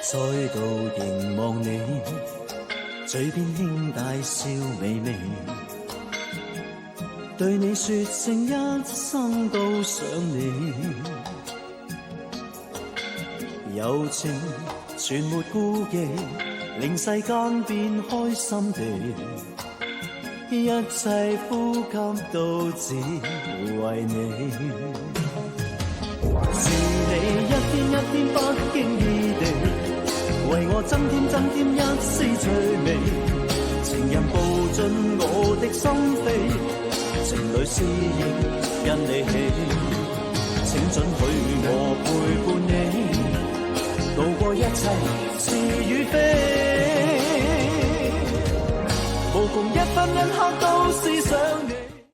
再度凝望你，嘴邊輕帶笑微微，對你說聲一生都想你，柔情全沒顧忌，令世間變開心地，一切呼吸都只為你。是你一天一天不經意地為我增添一絲趣味，情人步進我的心扉，情侶思憶因你起，請准許我陪伴你渡過一切是與非，無窮一分一刻都思想你。